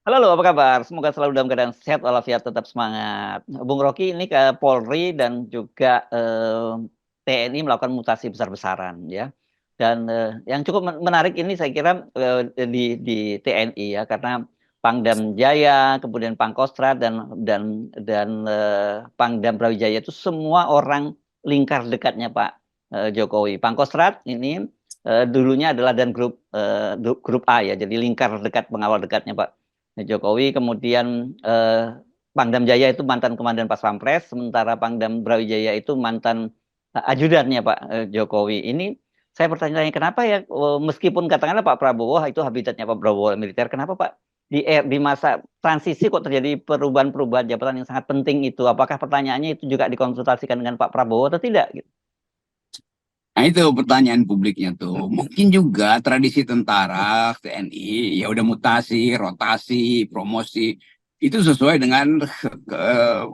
Halo, halo, apa kabar? Semoga selalu dalam keadaan sehat walafiat, tetap semangat. Bung Rocky ini ke Polri dan juga TNI melakukan mutasi besar-besaran ya. Dan yang cukup menarik ini saya kira di TNI ya, karena Pangdam Jaya, kemudian Pangkostrat dan Pangdam Brawijaya itu semua orang lingkar dekatnya Pak Jokowi. Pangkostrat ini dulunya adalah dan grup A ya, jadi lingkar dekat pengawal dekatnya Pak Jokowi. Kemudian Pangdam Jaya itu mantan komandan Pas Pampres, sementara Pangdam Brawijaya itu mantan ajudannya Pak Jokowi. Ini saya bertanya-tanya kenapa ya, meskipun katakanlah Pak Prabowo itu habitatnya Pak Prabowo militer, kenapa Pak di masa transisi kok terjadi perubahan-perubahan jabatan yang sangat penting itu? Apakah pertanyaannya itu juga dikonsultasikan dengan Pak Prabowo atau tidak? Gitu. Nah itu pertanyaan publiknya tuh. Mungkin juga tradisi tentara TNI ya udah mutasi, rotasi, promosi itu sesuai dengan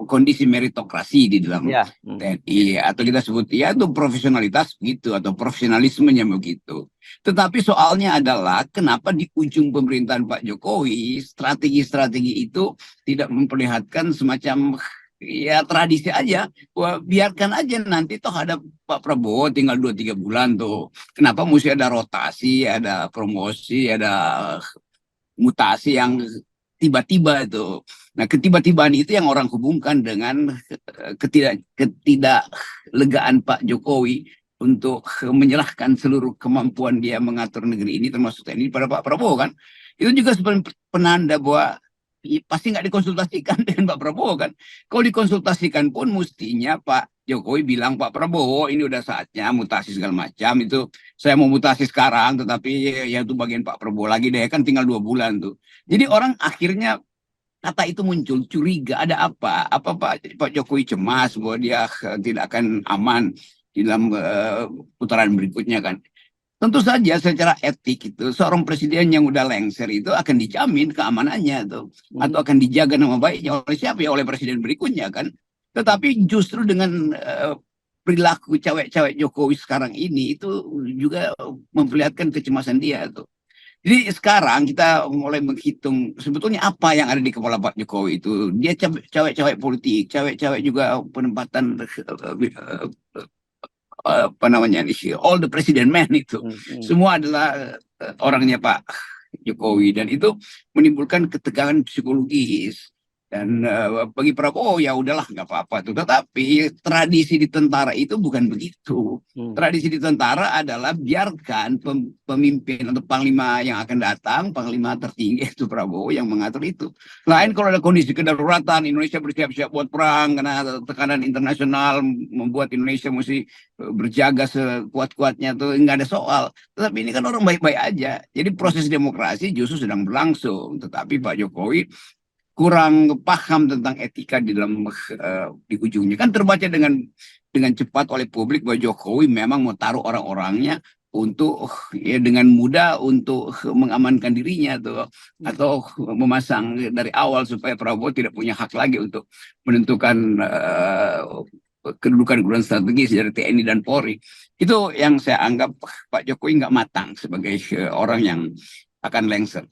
kondisi meritokrasi di dalam Ya. TNI atau kita sebut ya itu profesionalitas begitu atau profesionalismenya begitu. Tetapi soalnya adalah kenapa di ujung pemerintahan Pak Jokowi strategi-strategi itu tidak memperlihatkan semacam ya tradisi aja. Wah, biarkan aja nanti toh ada Pak Prabowo tinggal 2-3 bulan tuh. Kenapa mesti ada rotasi, ada promosi, ada mutasi yang tiba-tiba itu. Nah, ketiba-tibaan itu yang orang hubungkan dengan ketidaklegaan Pak Jokowi untuk menyerahkan seluruh kemampuan dia mengatur negeri ini termasuk TNI pada Pak Prabowo kan. Itu juga sebenarnya penanda bahwa pasti nggak dikonsultasikan dengan Pak Prabowo kan. Kalau dikonsultasikan pun mestinya Pak Jokowi bilang Pak Prabowo ini udah saatnya mutasi segala macam itu saya mau mutasi sekarang tetapi ya itu bagian Pak Prabowo lagi deh kan tinggal 2 bulan tuh. Jadi orang akhirnya kata itu muncul curiga ada apa Pak Jokowi cemas bahwa dia tidak akan aman di dalam putaran berikutnya kan. Tentu saja secara etik itu seorang presiden yang udah lengser itu akan dijamin keamanannya tuh atau Mhm. akan dijaga nama baiknya oleh siapa ya oleh presiden berikutnya kan. Tetapi justru dengan perilaku cewek-cewek Jokowi sekarang ini itu juga memperlihatkan kecemasan dia tuh. Jadi sekarang kita mulai menghitung sebetulnya apa yang ada di kepala Pak Jokowi itu. Dia cewek-cewek politik, cewek-cewek juga penempatan apa namanya nih, all the president man itu. Mhm. Semua adalah orangnya Pak Jokowi dan itu menimbulkan ketegangan psikologis dan bagi Prabowo ya udahlah nggak apa-apa tuh tetapi tradisi di tentara itu bukan begitu. Mhm. Tradisi di tentara adalah biarkan pemimpin atau panglima yang akan datang, panglima tertinggi itu Prabowo yang mengatur itu. Lain Ya. kalau ada kondisi kedaruratan Indonesia bersiap-siap buat perang karena tekanan internasional membuat Indonesia mesti berjaga sekuat-kuatnya tuh nggak ada soal. Tetapi ini kan orang baik-baik aja. Jadi proses demokrasi justru sedang berlangsung. Tetapi Pak Jokowi kurang paham tentang etika di dalam di ujungnya. Kan terbaca dengan cepat oleh publik bahwa Jokowi memang mau taruh orang-orangnya untuk ya dengan mudah untuk mengamankan dirinya tuh atau memasang dari awal supaya Prabowo tidak punya hak lagi untuk menentukan kedudukan strategis dari TNI dan Polri. Itu yang saya anggap Pak Jokowi nggak matang sebagai orang yang akan lengser.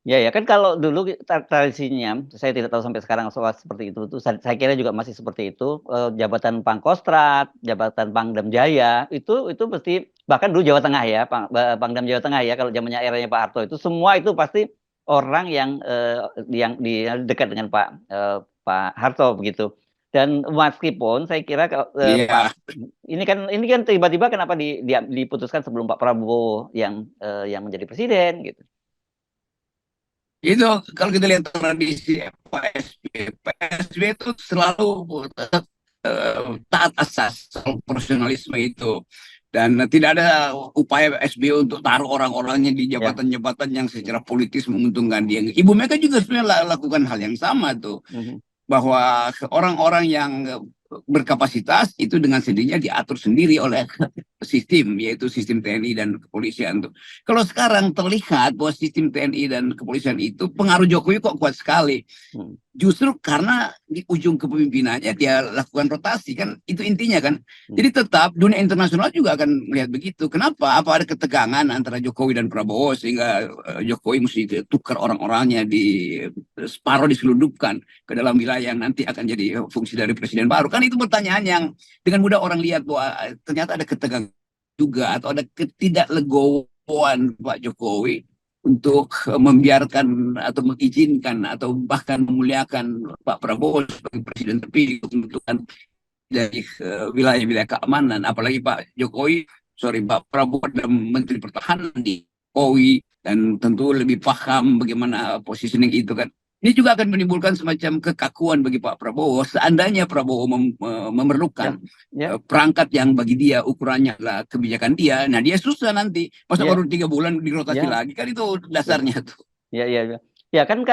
Ya, ya kan kalau dulu tradisinya, saya tidak tahu sampai sekarang soal seperti itu. Tuh saya kira juga masih seperti itu. Jabatan Pangkostrat, jabatan Pangdam Jaya itu pasti bahkan dulu Jawa Tengah ya, Pangdam Jawa Tengah ya kalau zamannya eranya Pak Harto itu semua itu pasti orang yang di dekat dengan Pak Harto begitu. Dan meskipun saya kira kalau Pak Iya, ini kan tiba-tiba kenapa diputuskan sebelum Pak Prabowo yang menjadi presiden gitu. itu kalau kita lihat tradisi Pak SBY itu selalu taat asas soal profesionalisme itu. Dan tidak ada upaya SBY untuk taruh orang-orangnya di Ya. jabatan-jabatan yang secara politis menguntungkan dia. Ibu Mega juga sebenarnya lakukan hal yang sama tuh. Mhm. Bahwa orang-orang yang berkapasitas itu dengan sendirinya diatur sendiri oleh sistem, yaitu sistem TNI dan kepolisian tuh. Kalau sekarang terlihat bahwa sistem TNI dan kepolisian itu pengaruh Jokowi kok kuat sekali. Mhm. justru karena di ujung kepemimpinannya dia lakukan rotasi kan, itu intinya kan. Jadi tetap dunia internasional juga akan melihat begitu. Kenapa? Apa ada ketegangan antara Jokowi dan Prabowo sehingga Jokowi mesti tukar orang-orangnya, di separuh diselundupkan ke dalam wilayah yang nanti akan jadi fungsi dari presiden baru? Kan itu pertanyaan yang dengan mudah orang lihat bahwa ternyata ada ketegangan juga, atau ada ketidaklegowoan Pak Jokowi untuk membiarkan atau mengizinkan atau bahkan memuliakan Pak Prabowo sebagai presiden terpilih untuk menentukan dari wilayah-wilayah keamanan. Apalagi Pak Prabowo adalah Menteri Pertahanan di Jokowi, dan tentu lebih paham bagaimana positioning itu kan. Ini juga akan menimbulkan semacam kekakuan bagi Pak Prabowo seandainya Prabowo memerlukan perangkat yang bagi dia ukurannya adalah kebijakan dia. Nah dia susah nanti, masa baru 3 bulan dirotasi lagi, kan itu dasarnya tuh. Ya kan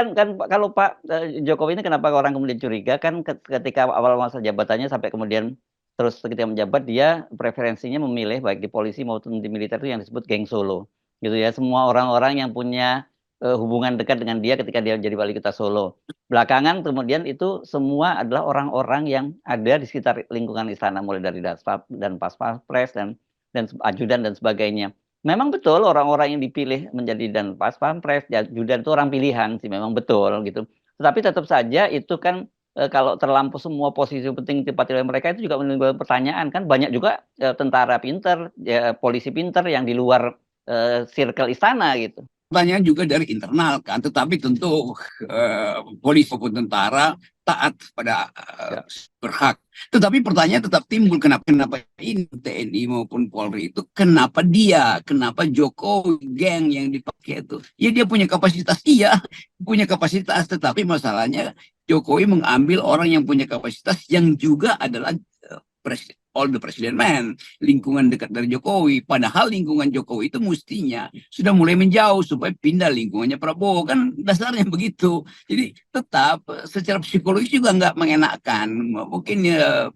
kalau Pak Jokowi ini kenapa orang kemudian curiga kan ketika awal masa jabatannya sampai kemudian terus ketika menjabat dia preferensinya memilih baik di polisi maupun di militer itu yang disebut geng Solo gitu ya, semua orang-orang yang punya hubungan dekat dengan dia ketika dia menjadi wali kota Solo. Belakangan kemudian itu semua adalah orang-orang yang ada di sekitar lingkungan istana, mulai dari Danpam dan Paspampres dan ajudan dan sebagainya. Memang betul orang-orang yang dipilih menjadi Danpas-Pampres, ajudan itu orang pilihan sih, memang betul gitu. Tetapi tetap saja itu kan kalau terlampau semua posisi penting ditempati oleh mereka itu juga menimbulkan pertanyaan kan, banyak juga tentara pinter, polisi pinter yang di luar circle istana gitu. Pertanyaan juga dari internal kan, tetapi tentu polisi maupun tentara taat pada berhak. Tetapi pertanyaan tetap timbul, kenapa ini TNI maupun Polri itu, kenapa Jokowi geng yang dipakai itu? Ya dia punya kapasitas, iya punya kapasitas, tetapi masalahnya Jokowi mengambil orang yang punya kapasitas yang juga adalah all the president man, lingkungan dekat dari Jokowi. Padahal lingkungan Jokowi itu mestinya sudah mulai menjauh supaya pindah lingkungannya Prabowo, kan dasarnya begitu. Jadi tetap secara psikologis juga nggak mengenakan. Mungkin ya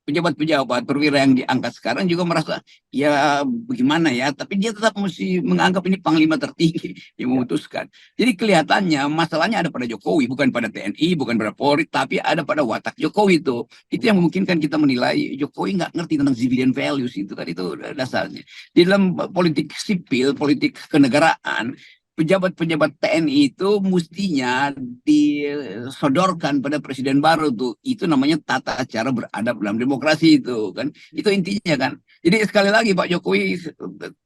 pejabat-pejabat perwira yang diangkat sekarang juga merasa ya bagaimana ya, tapi dia tetap mesti menganggap ini panglima tertinggi yang memutuskan. Jadi kelihatannya masalahnya ada pada Jokowi, bukan pada TNI, bukan pada Polri, tapi ada pada watak Jokowi itu. Itu yang memungkinkan kita menilai Jokowi nggak ngerti tentang civilian values itu kan, itu dasarnya. Di dalam politik sipil, politik kenegaraan, pejabat-pejabat TNI itu mestinya disodorkan pada presiden baru tuh. Itu namanya tata cara beradab dalam demokrasi itu kan. Itu intinya kan. Jadi sekali lagi Pak Jokowi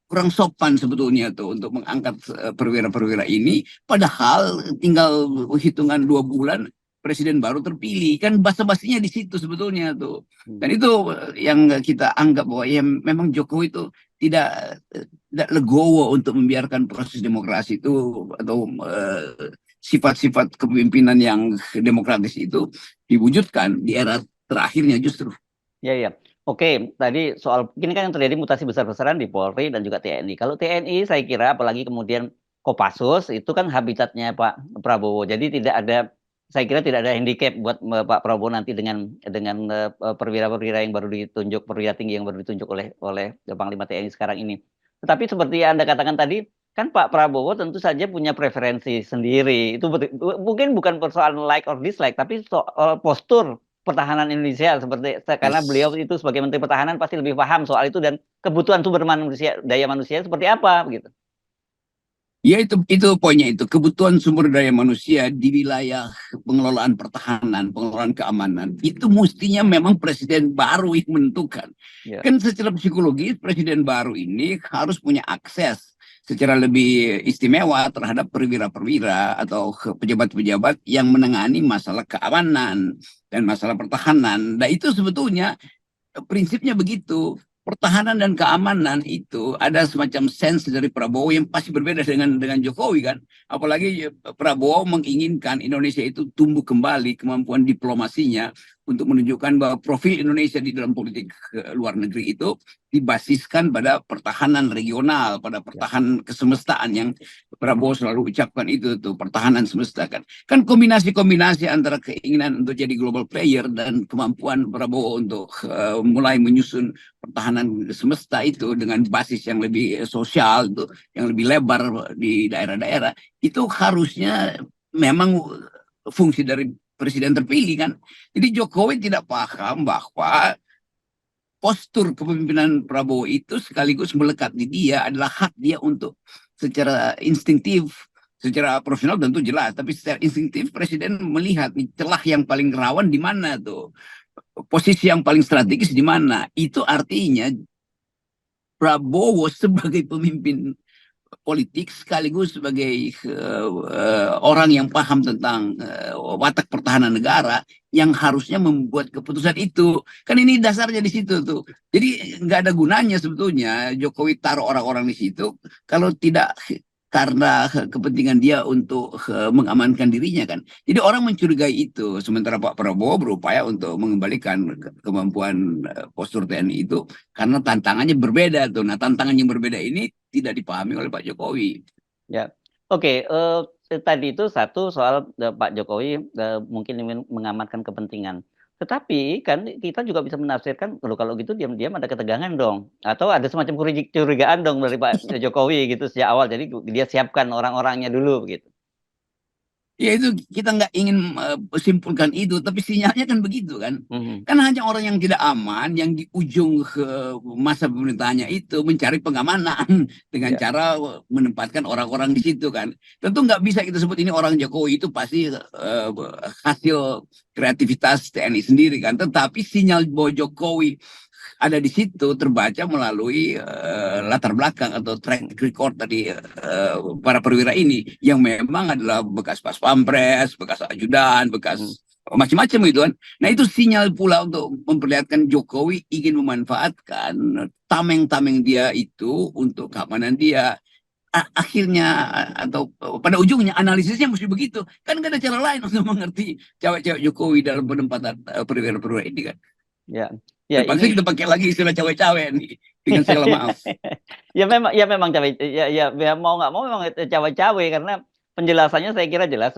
kurang sopan sebetulnya tuh untuk mengangkat perwira-perwira ini. Padahal tinggal hitungan 2 bulan presiden baru terpilih, kan basa-basinya di situ sebetulnya tuh. Dan itu yang kita anggap bahwa ya memang Jokowi itu tidak legowo untuk membiarkan proses demokrasi itu atau sifat-sifat kepemimpinan yang demokratis itu diwujudkan di era terakhirnya justru. Ya. Oke, tadi soal ini kan yang terjadi mutasi besar-besaran di Polri dan juga TNI. Kalau TNI saya kira apalagi kemudian Kopassus itu kan habitatnya Pak Prabowo. Jadi saya kira tidak ada handicap buat Pak Prabowo nanti dengan perwira-perwira yang baru ditunjuk, perwira tinggi yang baru ditunjuk oleh Panglima TNI sekarang ini. Tetapi seperti yang Anda katakan tadi, kan Pak Prabowo tentu saja punya preferensi sendiri. Itu mungkin bukan persoalan like or dislike, tapi soal postur pertahanan Indonesia karena beliau itu sebagai Menteri Pertahanan pasti lebih paham soal itu dan kebutuhan sumber manusia, daya manusia seperti apa begitu. Ya itu poinnya, itu kebutuhan sumber daya manusia di wilayah pengelolaan pertahanan, pengelolaan keamanan itu mestinya memang presiden baru yang menentukan. Kan secara psikologis presiden baru ini harus punya akses secara lebih istimewa terhadap perwira-perwira atau pejabat-pejabat yang menangani masalah keamanan dan masalah pertahanan. Nah itu sebetulnya prinsipnya begitu. Pertahanan dan keamanan itu ada semacam sense dari Prabowo yang pasti berbeda dengan Jokowi kan. Apalagi Prabowo menginginkan Indonesia itu tumbuh kembali kemampuan diplomasinya untuk menunjukkan bahwa profil Indonesia di dalam politik luar negeri itu dibasiskan pada pertahanan regional, pada pertahanan kesemestaan yang Prabowo selalu ucapkan itu tuh, pertahanan semesta kan. Kan kombinasi-kombinasi antara keinginan untuk jadi global player dan kemampuan Prabowo untuk mulai menyusun pertahanan semesta itu dengan basis yang lebih sosial itu, yang lebih lebar di daerah-daerah, itu harusnya memang fungsi dari presiden terpilih kan. Jadi Jokowi tidak paham bahwa postur kepemimpinan Prabowo itu sekaligus melekat di dia, adalah hak dia untuk secara instinktif, secara profesional tentu jelas, tapi secara instinktif presiden melihat nih, celah yang paling rawan di mana tuh, posisi yang paling strategis di mana. Itu artinya Prabowo sebagai pemimpin politik sekaligus sebagai orang yang paham tentang watak pertahanan negara yang harusnya membuat keputusan itu. Kan ini dasarnya di situ tuh. Jadi nggak ada gunanya sebetulnya Jokowi taruh orang-orang di situ kalau tidak karena kepentingan dia untuk mengamankan dirinya kan. Jadi orang mencurigai itu. Sementara Pak Prabowo berupaya untuk mengembalikan kemampuan postur TNI itu karena tantangannya berbeda tuh. Nah, tantangan yang berbeda ini tidak dipahami oleh Pak Jokowi. Ya, oke. Tadi itu satu soal Pak Jokowi mungkin ingin mengamankan kepentingan. Tetapi kan kita juga bisa menafsirkan, kalau gitu diam-diam ada ketegangan dong, atau ada semacam kecurigaan dong dari Pak Jokowi gitu sejak awal. Jadi dia siapkan orang-orangnya dulu begitu. Ya itu kita nggak ingin simpulkan itu, tapi sinyalnya kan begitu kan. Mhm. Kan hanya orang yang tidak aman, yang di ujung masa pemerintahannya itu mencari pengamanan dengan Ya. cara menempatkan orang-orang di situ kan. Tentu nggak bisa kita sebut ini orang Jokowi, itu pasti hasil kreativitas TNI sendiri kan. Tetapi sinyal bahwa Jokowi ada di situ terbaca melalui latar belakang atau track record tadi para perwira ini yang memang adalah bekas pas pampres, bekas ajudan, Mhm. bekas macam-macam gitu kan. Nah itu sinyal pula untuk memperlihatkan Jokowi ingin memanfaatkan tameng-tameng dia itu untuk keamanan dia. Akhirnya atau pada ujungnya analisisnya mesti begitu kan, gak ada cara lain untuk mengerti cewek-cewek Jokowi dalam penempatan perwira-perwira ini kan. Ya, ya Terpaksa ini kita pakai lagi istilah cawe-cawe nih. Dengan segala maaf. ya memang cawe ya mau nggak mau memang itu cawe-cawe karena penjelasannya saya kira jelas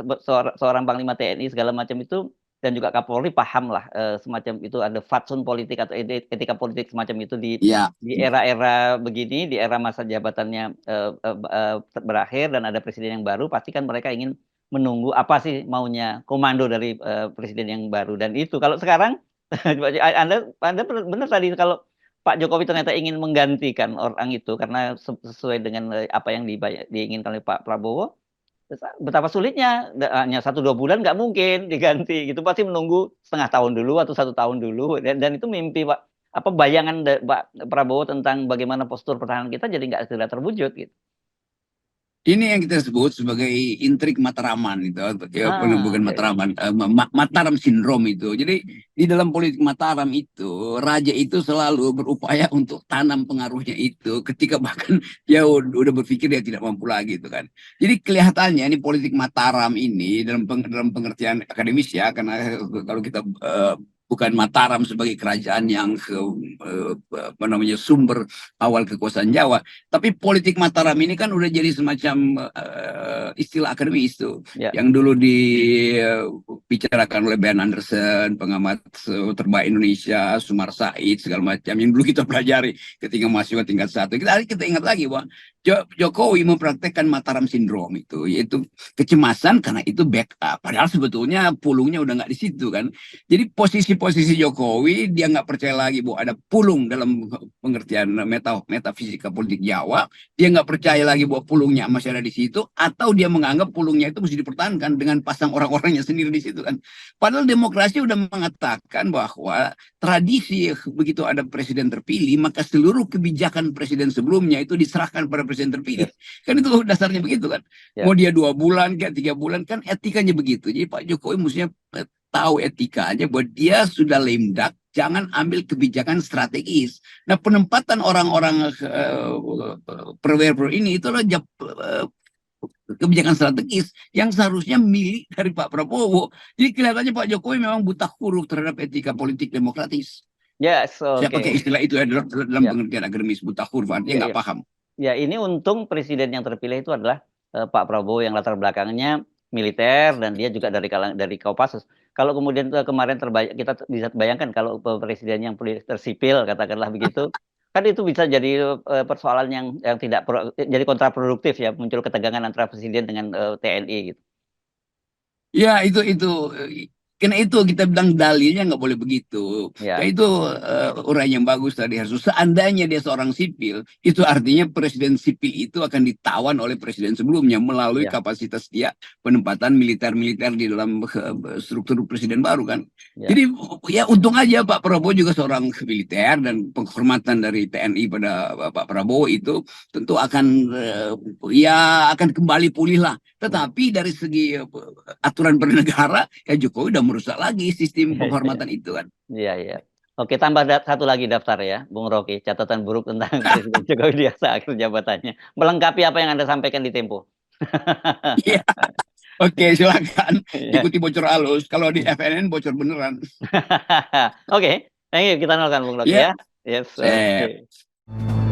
seorang panglima TNI segala macam itu dan juga Kapolri pahamlah semacam itu ada fatsun politik atau etika politik semacam itu Ya. di era-era begini, di era masa jabatannya berakhir dan ada presiden yang baru, pasti kan mereka ingin menunggu apa sih maunya komando dari presiden yang baru dan itu kalau sekarang Anda benar tadi kalau Pak Jokowi ternyata ingin menggantikan orang itu karena sesuai dengan, apa yang diinginkan oleh Pak Prabowo, betapa sulitnya, hanya 1, 2 bulan nggak mungkin diganti gitu, pasti menunggu setengah tahun dulu atau 1 tahun dulu dan itu mimpi bayangan Pak Prabowo tentang bagaimana postur pertahanan kita jadi nggak segera terwujud gitu. Ini yang kita sebut sebagai intrik Mataraman itu, ya, bukan Ya, ya. Mataraman, Mataram sindrom itu. Jadi di dalam politik Mataram itu, raja itu selalu berupaya untuk tanam pengaruhnya itu, ketika bahkan dia udah berpikir dia tidak mampu lagi itu kan. Jadi kelihatannya ini politik Mataram ini dalam pengertian akademis ya, karena kalau kita bukan Mataram sebagai kerajaan yang apa namanya sumber awal kekuasaan Jawa, tapi politik Mataram ini kan udah jadi semacam istilah akademis itu Ya. yang dulu dibicarakan oleh Ben Anderson, pengamat terbaik Indonesia, Sumar Said, segala macam yang dulu kita pelajari ketika mahasiswa tingkat 1. Kita ingat lagi bahwa Jokowi mempraktekkan Mataram Syndrome itu, yaitu kecemasan karena itu backup. Padahal sebetulnya pulungnya udah nggak di situ kan. Jadi posisi-posisi Jokowi dia nggak percaya lagi bahwa ada pulung dalam pengertian metafisika politik Jawa. Dia nggak percaya lagi bahwa pulungnya masih ada di situ, atau dia menganggap pulungnya itu mesti dipertahankan dengan pasang orang-orangnya sendiri di situ kan. Padahal demokrasi udah mengatakan bahwa tradisi begitu ada presiden terpilih, maka seluruh kebijakan presiden sebelumnya itu diserahkan pada presiden terpilih. Kan itu dasarnya begitu kan. Ya. Mau dia 2 bulan, kayak 3 bulan, kan etikanya begitu. Jadi Pak Jokowi mestinya tahu etikanya bahwa dia sudah lame duck, jangan ambil kebijakan strategis. Nah, penempatan orang-orang perwira ini itu adalah kebijakan strategis yang seharusnya milik dari Pak Prabowo. Jadi kelihatannya Pak Jokowi memang buta huruf terhadap etika politik demokratis. Yes, Saya oke. pakai istilah itu ya dalam Ya. pengertian akademis, buta huruf, artinya Ya, nggak ya. paham. Ya, ini untung presiden yang terpilih itu adalah Pak Prabowo yang latar belakangnya militer dan dia juga dari Kopassus. Kalau kemudian kemarin kita bisa bayangkan kalau presiden yang tersipil katakanlah begitu, kan itu bisa jadi persoalan yang tidak jadi kontraproduktif ya, muncul ketegangan antara presiden dengan TNI gitu. Ya itu Karena itu kita bilang dalilnya nggak boleh begitu. Ya, Ya itu uraian yang bagus tadi harus. Seandainya dia seorang sipil, itu artinya presiden sipil itu akan ditawan oleh presiden sebelumnya melalui ya, kapasitas dia penempatan militer-militer di dalam struktur presiden baru kan. ya. Jadi ya untung aja Pak Prabowo juga seorang militer dan penghormatan dari TNI pada Pak Prabowo itu tentu akan ya akan kembali pulih lah. Tetapi dari segi aturan bernegara ya Jokowi udah merusak lagi sistem Iya, iya, penghormatan itu kan. iya, iya. Oke, tambah satu lagi daftar ya, Bung Rocky. Catatan buruk tentang Presiden Jokowi di masa akhir jabatannya. Melengkapi apa yang Anda sampaikan di Tempo. Iya, oke silakan Iya. ikuti bocor halus. Kalau di FNN bocor beneran. Oke, thank you. Kita nolkan Bung Rocky Ya, ya. Yes, saya oke.